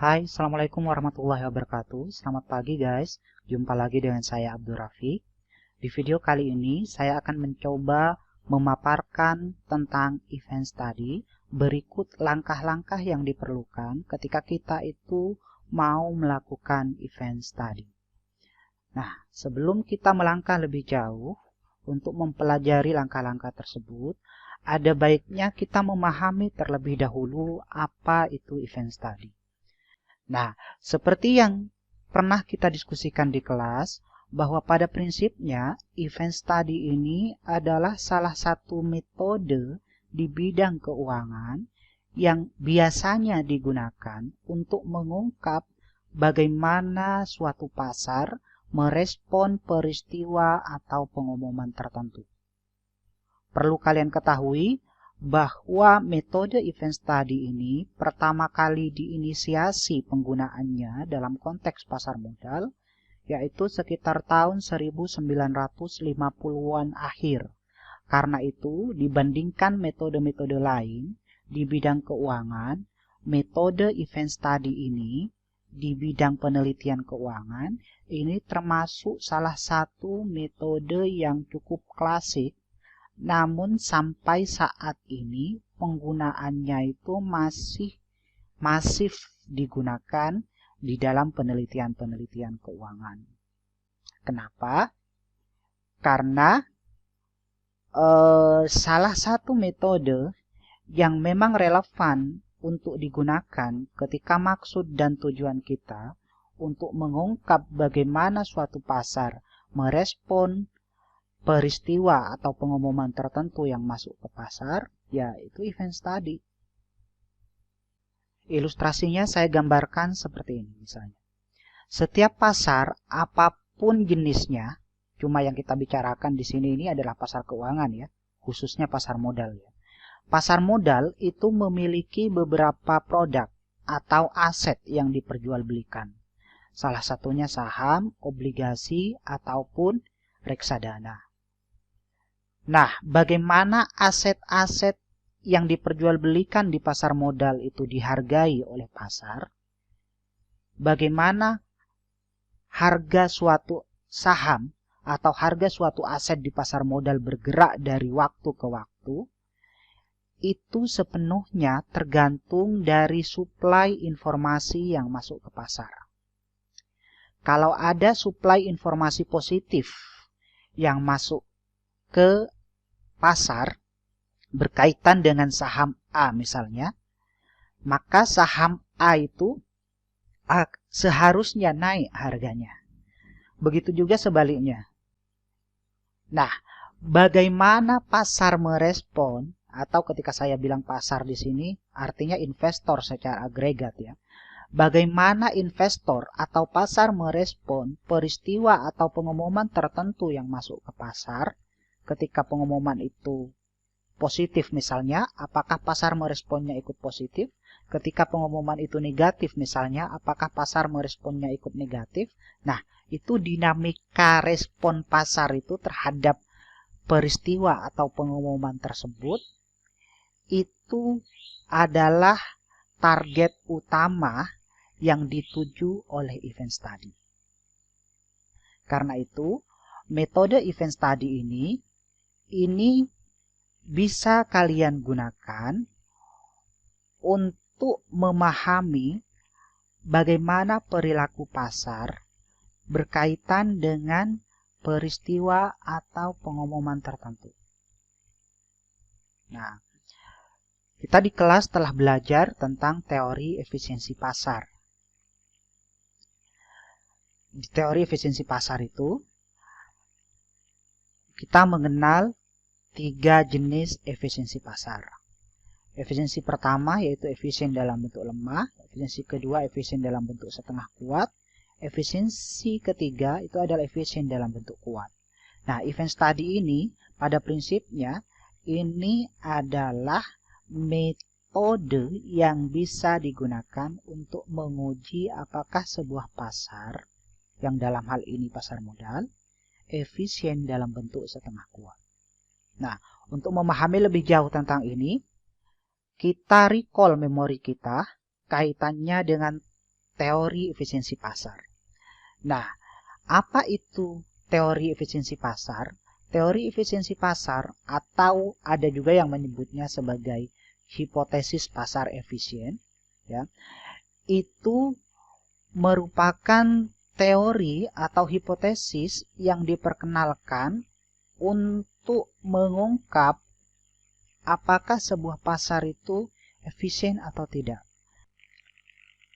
Hai, Assalamualaikum warahmatullahi wabarakatuh. Selamat pagi guys, jumpa lagi dengan saya Abdul Rafiq. Di video kali ini saya akan mencoba memaparkan tentang event study. Berikut langkah-langkah yang diperlukan ketika kita itu mau melakukan event study. Nah, sebelum kita melangkah lebih jauh untuk mempelajari langkah-langkah tersebut, ada baiknya kita memahami terlebih dahulu apa itu event study. Nah, seperti yang pernah kita diskusikan di kelas, bahwa pada prinsipnya event study ini adalah salah satu metode di bidang keuangan yang biasanya digunakan untuk mengungkap bagaimana suatu pasar merespon peristiwa atau pengumuman tertentu. Perlu kalian ketahui bahwa metode event study ini pertama kali diinisiasi penggunaannya dalam konteks pasar modal, yaitu sekitar tahun 1950-an akhir. Karena itu, dibandingkan metode-metode lain di bidang keuangan, metode event study ini di bidang penelitian keuangan ini termasuk salah satu metode yang cukup klasik. Namun sampai saat ini penggunaannya itu masih masif digunakan di dalam penelitian-penelitian keuangan. Kenapa? Karena salah satu metode yang memang relevan untuk digunakan ketika maksud dan tujuan kita untuk mengungkap bagaimana suatu pasar merespon peristiwa atau pengumuman tertentu yang masuk ke pasar, yaitu event study. Ilustrasinya saya gambarkan seperti ini misalnya. Setiap pasar, apapun jenisnya, cuma yang kita bicarakan di sini ini adalah pasar keuangan ya, khususnya pasar modal ya. Pasar modal itu memiliki beberapa produk atau aset yang diperjualbelikan. Salah satunya saham, obligasi, ataupun reksadana. Nah, bagaimana aset-aset yang diperjualbelikan di pasar modal itu dihargai oleh pasar? Bagaimana harga suatu saham atau harga suatu aset di pasar modal bergerak dari waktu ke waktu? Itu sepenuhnya tergantung dari suplai informasi yang masuk ke pasar. Kalau ada suplai informasi positif yang masuk ke pasar berkaitan dengan saham A misalnya, maka saham A itu seharusnya naik harganya. Begitu juga sebaliknya. Nah, bagaimana pasar merespon, atau ketika saya bilang pasar di sini artinya investor secara agregat ya. Bagaimana investor atau pasar merespon peristiwa atau pengumuman tertentu yang masuk ke pasar? Ketika pengumuman itu positif misalnya, apakah pasar meresponnya ikut positif? Ketika pengumuman itu negatif misalnya, apakah pasar meresponnya ikut negatif? Nah, itu dinamika respon pasar itu terhadap peristiwa atau pengumuman tersebut, itu adalah target utama yang dituju oleh event study. Karena itu, metode event study ini bisa kalian gunakan untuk memahami bagaimana perilaku pasar berkaitan dengan peristiwa atau pengumuman tertentu. Nah, kita di kelas telah belajar tentang teori efisiensi pasar. Di teori efisiensi pasar itu, kita mengenal 3 jenis efisiensi pasar. Efisiensi pertama yaitu efisien dalam bentuk lemah, efisiensi kedua efisien dalam bentuk setengah kuat, efisiensi ketiga itu adalah efisien dalam bentuk kuat. Nah, event study ini pada prinsipnya ini adalah metode yang bisa digunakan untuk menguji apakah sebuah pasar, yang dalam hal ini pasar modal, efisien dalam bentuk setengah kuat. Nah, untuk memahami lebih jauh tentang ini, kita recall memori kita kaitannya dengan teori efisiensi pasar. Nah, apa itu teori efisiensi pasar? Teori efisiensi pasar, atau ada juga yang menyebutnya sebagai hipotesis pasar efisien, ya, itu merupakan teori atau hipotesis yang diperkenalkan untuk mengungkap apakah sebuah pasar itu efisien atau tidak.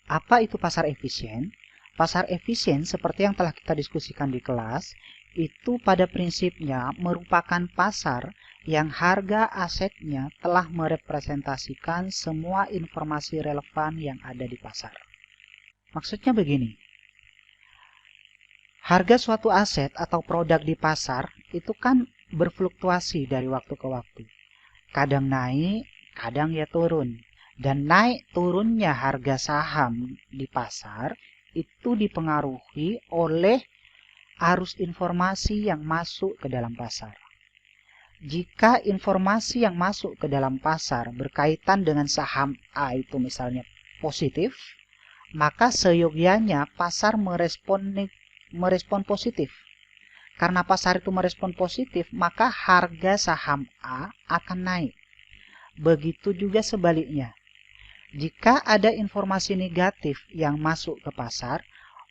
Apa itu pasar efisien? Pasar efisien seperti yang telah kita diskusikan di kelas, itu pada prinsipnya merupakan pasar yang harga asetnya telah merepresentasikan semua informasi relevan yang ada di pasar. Maksudnya begini, harga suatu aset atau produk di pasar itu kan berfluktuasi dari waktu ke waktu. Kadang naik, kadang ya turun. Dan naik turunnya harga saham di pasar itu dipengaruhi oleh arus informasi yang masuk ke dalam pasar. Jika informasi yang masuk ke dalam pasar berkaitan dengan saham A itu misalnya positif, maka seyogianya pasar merespon positif. Karena pasar itu merespon positif, maka harga saham A akan naik. Begitu juga sebaliknya. Jika ada informasi negatif yang masuk ke pasar,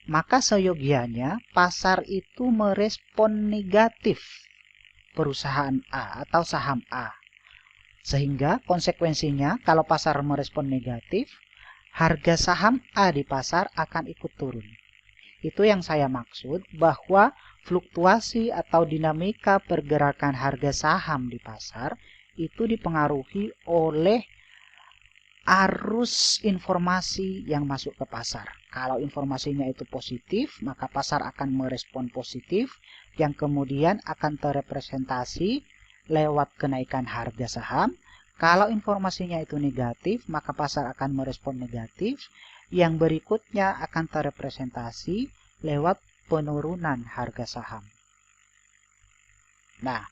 maka seyogianya pasar itu merespon negatif perusahaan A atau saham A. Sehingga konsekuensinya kalau pasar merespon negatif, harga saham A di pasar akan ikut turun. Itu yang saya maksud bahwa fluktuasi atau dinamika pergerakan harga saham di pasar itu dipengaruhi oleh arus informasi yang masuk ke pasar. Kalau informasinya itu positif, maka pasar akan merespon positif yang kemudian akan terrepresentasi lewat kenaikan harga saham. Kalau informasinya itu negatif, maka pasar akan merespon negatif yang berikutnya akan terrepresentasi lewat penurunan harga saham. Nah,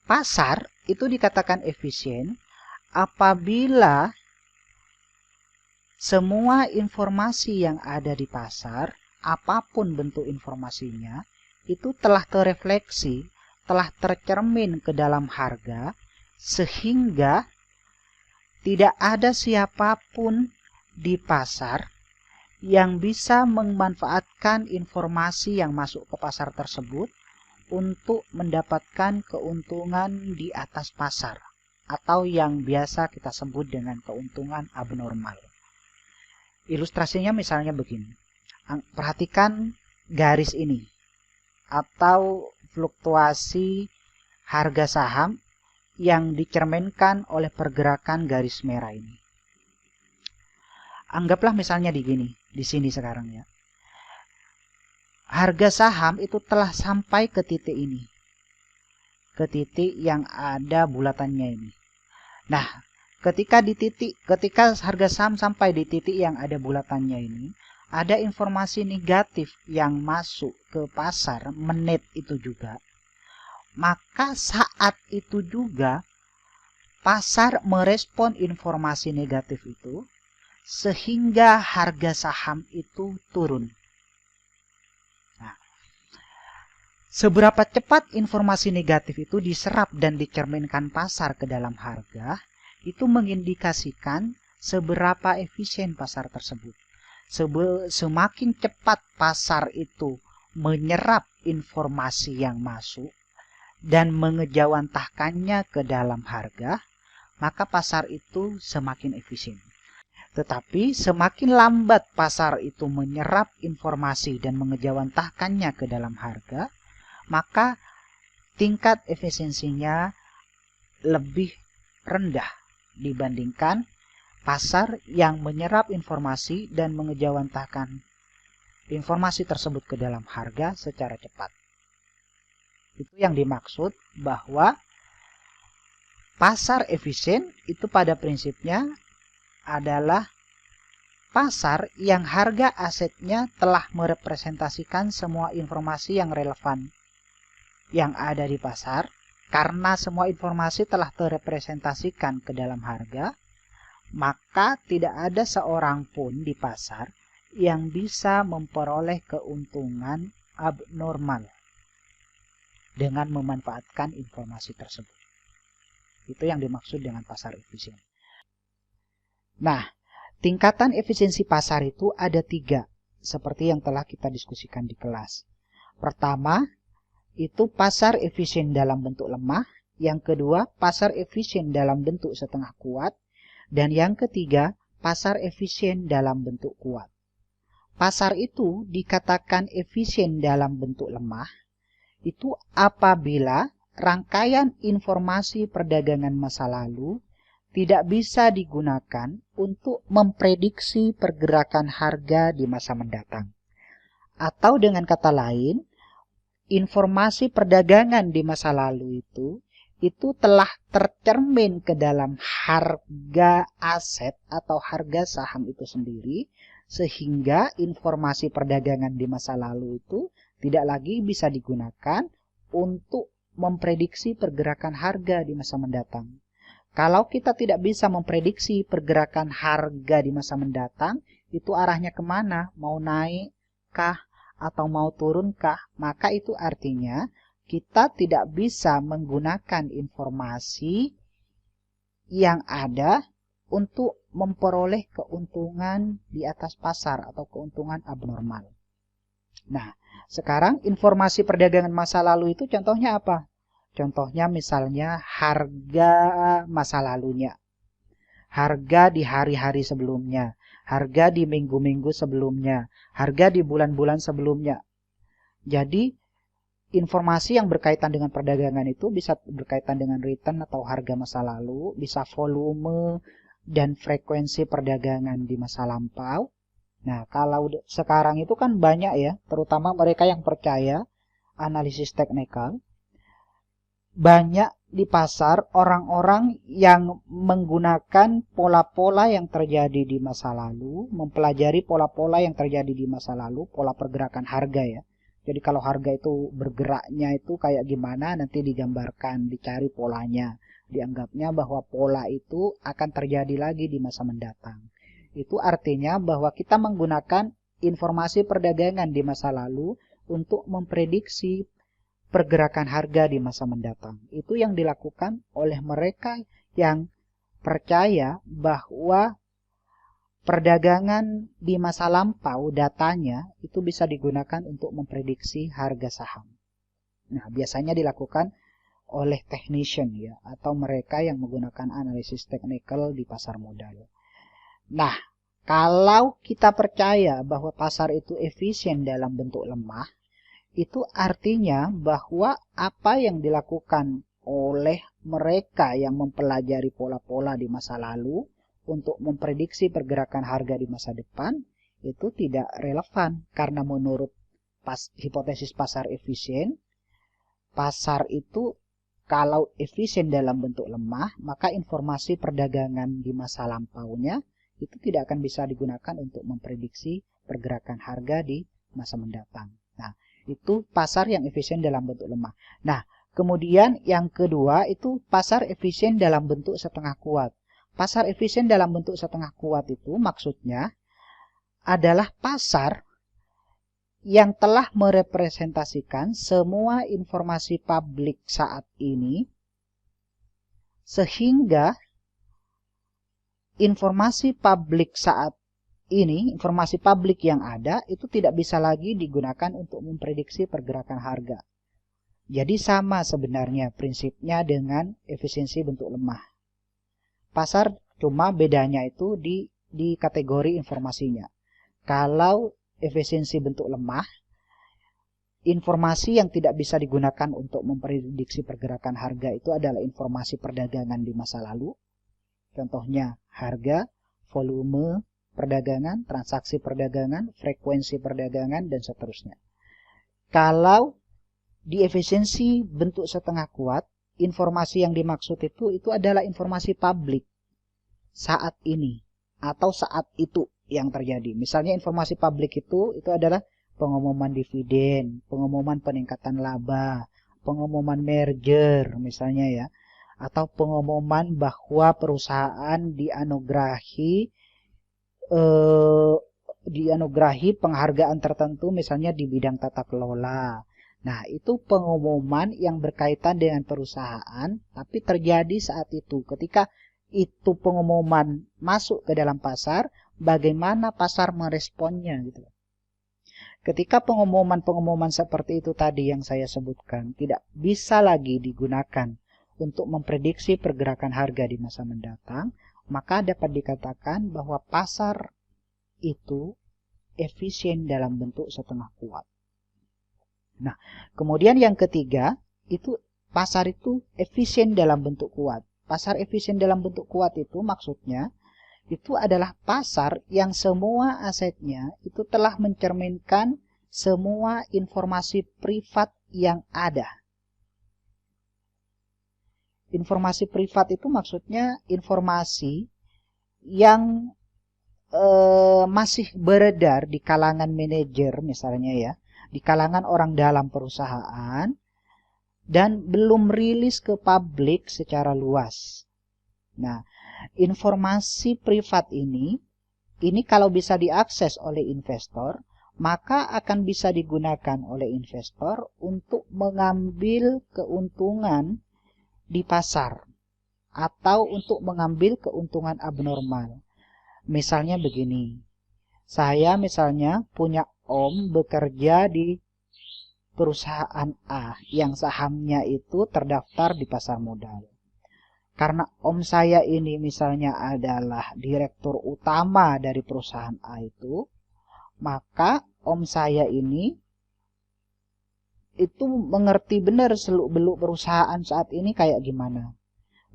pasar itu dikatakan efisien apabila semua informasi yang ada di pasar, apapun bentuk informasinya, itu telah terrefleksi, telah tercermin ke dalam harga, sehingga tidak ada siapapun di pasar yang bisa memanfaatkan informasi yang masuk ke pasar tersebut untuk mendapatkan keuntungan di atas pasar, atau yang biasa kita sebut dengan keuntungan abnormal. Ilustrasinya misalnya begini. Perhatikan garis ini atau fluktuasi harga saham yang dicerminkan oleh pergerakan garis merah ini. Anggaplah misalnya di sini sekarang ya. Harga saham itu telah sampai ke titik ini. Ke titik yang ada bulatannya ini. Nah, ketika harga saham sampai di titik yang ada bulatannya ini, ada informasi negatif yang masuk ke pasar menit itu juga, maka saat itu juga pasar merespon informasi negatif itu sehingga harga saham itu turun. Nah, seberapa cepat informasi negatif itu diserap dan dicerminkan pasar ke dalam harga, itu mengindikasikan seberapa efisien pasar tersebut. Semakin cepat pasar itu menyerap informasi yang masuk dan mengejawantahkannya ke dalam harga, maka pasar itu semakin efisien. Tetapi semakin lambat pasar itu menyerap informasi dan mengejawantahkannya ke dalam harga, maka tingkat efisiensinya lebih rendah dibandingkan pasar yang menyerap informasi dan mengejawantahkan informasi tersebut ke dalam harga secara cepat. Itu yang dimaksud bahwa pasar efisien itu pada prinsipnya adalah pasar yang harga asetnya telah merepresentasikan semua informasi yang relevan yang ada di pasar. Karena semua informasi telah terrepresentasikan ke dalam harga, maka tidak ada seorang pun di pasar yang bisa memperoleh keuntungan abnormal dengan memanfaatkan informasi tersebut. Itu yang dimaksud dengan pasar efisien. Nah, tingkatan efisiensi pasar itu ada 3, seperti yang telah kita diskusikan di kelas. Pertama, itu pasar efisien dalam bentuk lemah. Yang kedua, pasar efisien dalam bentuk setengah kuat. Dan yang ketiga, pasar efisien dalam bentuk kuat. Pasar itu dikatakan efisien dalam bentuk lemah itu apabila rangkaian informasi perdagangan masa lalu tidak bisa digunakan untuk memprediksi pergerakan harga di masa mendatang. Atau dengan kata lain, informasi perdagangan di masa lalu itu telah tercermin ke dalam harga aset atau harga saham itu sendiri, sehingga informasi perdagangan di masa lalu itu tidak lagi bisa digunakan untuk memprediksi pergerakan harga di masa mendatang. Kalau kita tidak bisa memprediksi pergerakan harga di masa mendatang, itu arahnya kemana? Mau naik kah atau mau turun kah? Maka itu artinya kita tidak bisa menggunakan informasi yang ada untuk memperoleh keuntungan di atas pasar atau keuntungan abnormal. Nah, sekarang informasi perdagangan masa lalu itu contohnya apa? Contohnya misalnya harga masa lalunya, harga di hari-hari sebelumnya, harga di minggu-minggu sebelumnya, harga di bulan-bulan sebelumnya. Jadi informasi yang berkaitan dengan perdagangan itu bisa berkaitan dengan return atau harga masa lalu, bisa volume dan frekuensi perdagangan di masa lampau. Nah, kalau sekarang itu kan banyak ya, terutama mereka yang percaya analisis teknikal, banyak di pasar orang-orang yang menggunakan pola-pola yang terjadi di masa lalu, mempelajari pola-pola yang terjadi di masa lalu, pola pergerakan harga ya. Jadi kalau harga itu bergeraknya itu kayak gimana, nanti digambarkan, dicari polanya. Dianggapnya bahwa pola itu akan terjadi lagi di masa mendatang. Itu artinya bahwa kita menggunakan informasi perdagangan di masa lalu untuk memprediksi pergerakan harga di masa mendatang. Itu yang dilakukan oleh mereka yang percaya bahwa perdagangan di masa lampau datanya itu bisa digunakan untuk memprediksi harga saham. Nah, biasanya dilakukan oleh technician ya, atau mereka yang menggunakan analisis teknikal di pasar modal. Nah, kalau kita percaya bahwa pasar itu efisien dalam bentuk lemah, itu artinya bahwa apa yang dilakukan oleh mereka yang mempelajari pola-pola di masa lalu untuk memprediksi pergerakan harga di masa depan itu tidak relevan, karena menurut hipotesis pasar efisien, pasar itu kalau efisien dalam bentuk lemah, maka informasi perdagangan di masa lampaunya itu tidak akan bisa digunakan untuk memprediksi pergerakan harga di masa mendatang. Nah, itu pasar yang efisien dalam bentuk lemah. Nah, kemudian yang kedua itu pasar efisien dalam bentuk setengah kuat. Pasar efisien dalam bentuk setengah kuat itu maksudnya adalah pasar yang telah merepresentasikan semua informasi publik saat ini, sehingga informasi publik saat ini, informasi publik yang ada itu tidak bisa lagi digunakan untuk memprediksi pergerakan harga. Jadi sama sebenarnya prinsipnya dengan efisiensi bentuk lemah. Pasar cuma bedanya itu di kategori informasinya. Kalau efisiensi bentuk lemah, informasi yang tidak bisa digunakan untuk memprediksi pergerakan harga itu adalah informasi perdagangan di masa lalu. Contohnya harga, volume perdagangan, transaksi perdagangan, frekuensi perdagangan, dan seterusnya. Kalau di efisiensi bentuk setengah kuat, informasi yang dimaksud itu adalah informasi publik saat ini atau saat itu yang terjadi. Misalnya informasi publik itu adalah pengumuman dividen, pengumuman peningkatan laba, pengumuman merger misalnya ya, atau pengumuman bahwa perusahaan dianugerahi dianugerahi penghargaan tertentu misalnya di bidang tata kelola. Nah, itu pengumuman yang berkaitan dengan perusahaan, tapi terjadi saat itu. Ketika itu pengumuman masuk ke dalam pasar, bagaimana pasar meresponnya gitu. Ketika pengumuman-pengumuman seperti itu tadi yang saya sebutkan tidak bisa lagi digunakan untuk memprediksi pergerakan harga di masa mendatang, maka dapat dikatakan bahwa pasar itu efisien dalam bentuk setengah kuat. Nah, kemudian yang ketiga, itu pasar itu efisien dalam bentuk kuat. Pasar efisien dalam bentuk kuat itu maksudnya, itu adalah pasar yang semua asetnya itu telah mencerminkan semua informasi privat yang ada. Informasi privat itu maksudnya informasi yang masih beredar di kalangan manajer misalnya ya, di kalangan orang dalam perusahaan dan belum rilis ke publik secara luas. Nah, informasi privat ini kalau bisa diakses oleh investor, maka akan bisa digunakan oleh investor untuk mengambil keuntungan di pasar atau untuk mengambil keuntungan abnormal. Misalnya begini, saya misalnya punya om bekerja di perusahaan A yang sahamnya itu terdaftar di pasar modal. Karena om saya ini misalnya adalah direktur utama dari perusahaan A itu, maka om saya ini itu mengerti benar seluk-beluk perusahaan saat ini kayak gimana.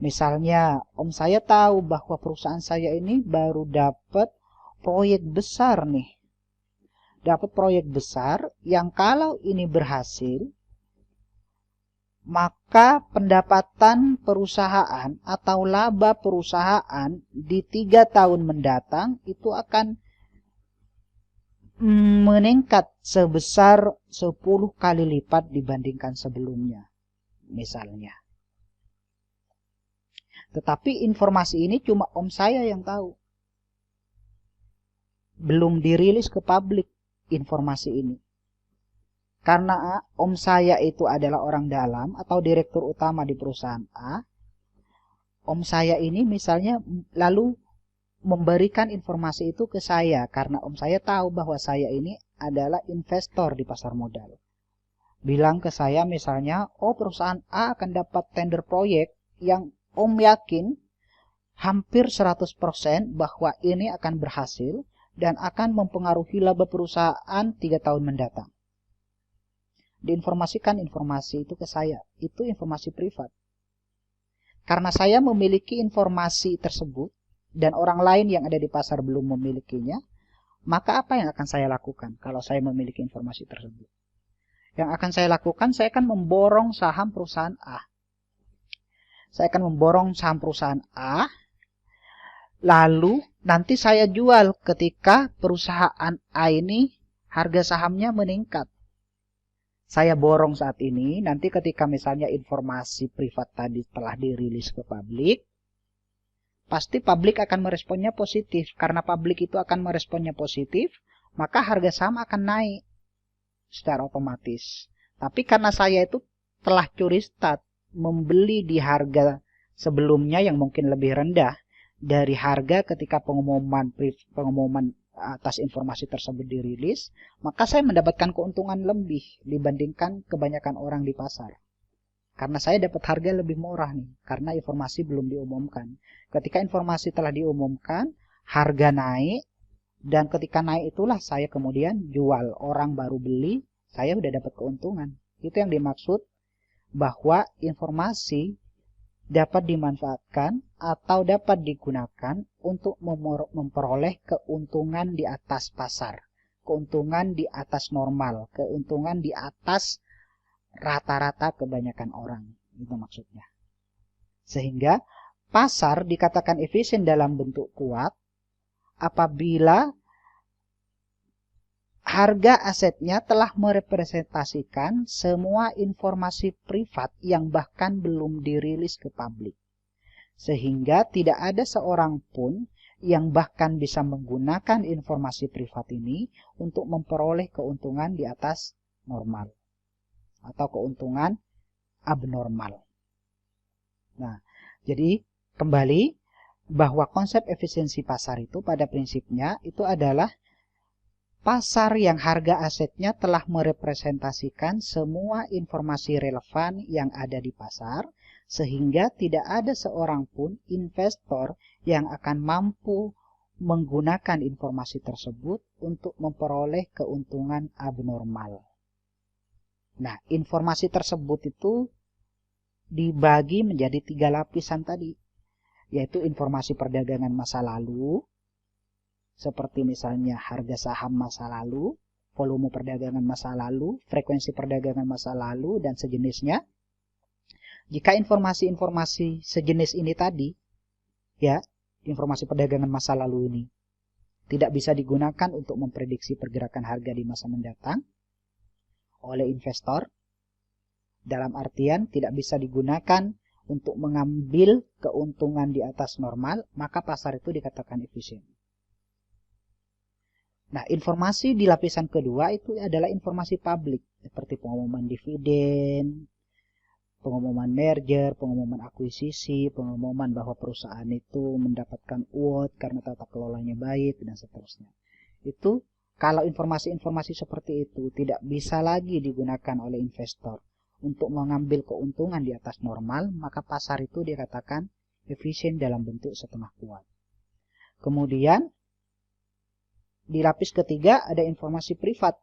Misalnya, om saya tahu bahwa perusahaan saya ini baru dapat proyek besar nih. Dapat proyek besar yang kalau ini berhasil, maka pendapatan perusahaan atau laba perusahaan di 3 tahun mendatang itu akan meningkat sebesar 10 kali lipat dibandingkan sebelumnya. Misalnya. Tetapi informasi ini cuma om saya yang tahu. Belum dirilis ke publik informasi ini. Karena om saya itu adalah orang dalam atau direktur utama di perusahaan A. Om saya ini misalnya lalu memberikan informasi itu ke saya. Karena om saya tahu bahwa saya ini adalah investor di pasar modal. Bilang ke saya misalnya, oh perusahaan A akan dapat tender proyek yang om yakin hampir 100% bahwa ini akan berhasil dan akan mempengaruhi laba perusahaan 3 tahun mendatang. Diinformasikan informasi itu ke saya. Itu informasi privat. Karena saya memiliki informasi tersebut dan orang lain yang ada di pasar belum memilikinya, maka apa yang akan saya lakukan kalau saya memiliki informasi tersebut? Yang akan saya lakukan, saya akan memborong saham perusahaan A. Saya akan memborong saham perusahaan A, lalu nanti saya jual ketika perusahaan A ini harga sahamnya meningkat. Saya borong saat ini, nanti ketika misalnya informasi privat tadi telah dirilis ke publik, pasti publik akan meresponnya positif. Karena publik itu akan meresponnya positif, maka harga saham akan naik secara otomatis. Tapi karena saya itu telah curi start, membeli di harga sebelumnya yang mungkin lebih rendah dari harga ketika pengumuman atas informasi tersebut dirilis, maka saya mendapatkan keuntungan lebih dibandingkan kebanyakan orang di pasar. Karena saya dapat harga lebih murah nih, karena informasi belum diumumkan. Ketika informasi telah diumumkan, harga naik, dan ketika naik itulah saya kemudian jual, orang baru beli, saya udah dapat keuntungan. Itu yang dimaksud bahwa informasi dapat dimanfaatkan atau dapat digunakan untuk memperoleh keuntungan di atas pasar, keuntungan di atas normal, keuntungan di atas rata-rata kebanyakan orang. Itu maksudnya. Sehingga pasar dikatakan efisien dalam bentuk kuat apabila harga asetnya telah merepresentasikan semua informasi privat yang bahkan belum dirilis ke publik. Sehingga tidak ada seorang pun yang bahkan bisa menggunakan informasi privat ini untuk memperoleh keuntungan di atas normal atau keuntungan abnormal. Nah, jadi kembali bahwa konsep efisiensi pasar itu pada prinsipnya itu adalah pasar yang harga asetnya telah merepresentasikan semua informasi relevan yang ada di pasar, sehingga tidak ada seorang pun investor yang akan mampu menggunakan informasi tersebut untuk memperoleh keuntungan abnormal. Nah, informasi tersebut itu dibagi menjadi 3 lapisan tadi, yaitu informasi perdagangan masa lalu, seperti misalnya harga saham masa lalu, volume perdagangan masa lalu, frekuensi perdagangan masa lalu, dan sejenisnya. Jika informasi-informasi sejenis ini tadi, ya, informasi perdagangan masa lalu ini tidak bisa digunakan untuk memprediksi pergerakan harga di masa mendatang oleh investor, dalam artian tidak bisa digunakan untuk mengambil keuntungan di atas normal, maka pasar itu dikatakan efisien. Nah, informasi di lapisan kedua itu adalah informasi publik, seperti pengumuman dividen, pengumuman merger, pengumuman akuisisi, pengumuman bahwa perusahaan itu mendapatkan award karena tata kelolanya baik, dan seterusnya. Itu kalau informasi-informasi seperti itu tidak bisa lagi digunakan oleh investor untuk mengambil keuntungan di atas normal, maka pasar itu dikatakan efisien dalam bentuk setengah kuat. Kemudian di lapis ketiga ada informasi privat.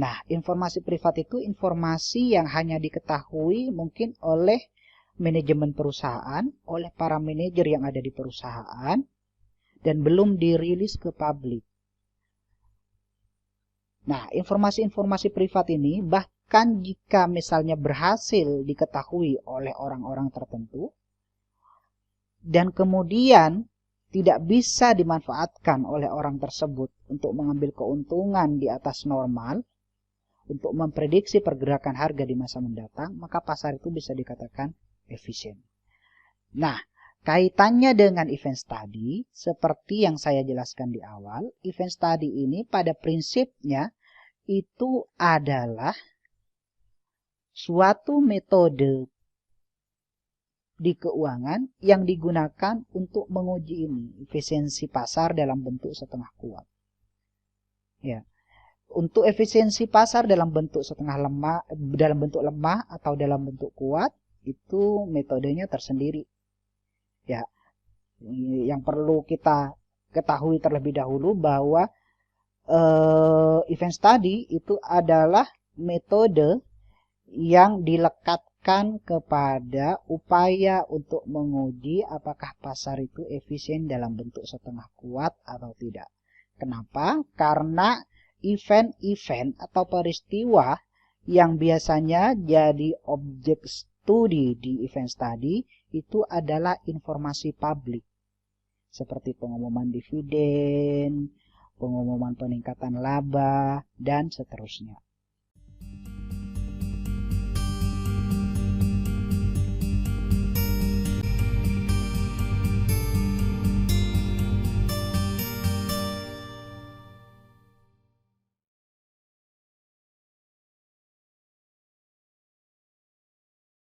Nah, informasi privat itu informasi yang hanya diketahui mungkin oleh manajemen perusahaan, oleh para manajer yang ada di perusahaan, dan belum dirilis ke publik. Nah, informasi-informasi privat ini bahkan jika misalnya berhasil diketahui oleh orang-orang tertentu dan kemudian tidak bisa dimanfaatkan oleh orang tersebut untuk mengambil keuntungan di atas normal, untuk memprediksi pergerakan harga di masa mendatang, maka pasar itu bisa dikatakan efisien. Nah, kaitannya dengan event study, seperti yang saya jelaskan di awal, event study ini pada prinsipnya itu adalah suatu metode di keuangan yang digunakan untuk menguji ini, efisiensi pasar dalam bentuk setengah kuat. Ya. Untuk efisiensi pasar dalam bentuk lemah atau dalam bentuk kuat, itu metodenya tersendiri. Ya. Yang perlu kita ketahui terlebih dahulu bahwa event study itu adalah metode yang dilekatkan kepada upaya untuk menguji apakah pasar itu efisien dalam bentuk setengah kuat atau tidak. Kenapa? Karena event-event atau peristiwa yang biasanya jadi objek studi di event study itu adalah informasi publik, seperti pengumuman dividen, pengumuman peningkatan laba, dan seterusnya.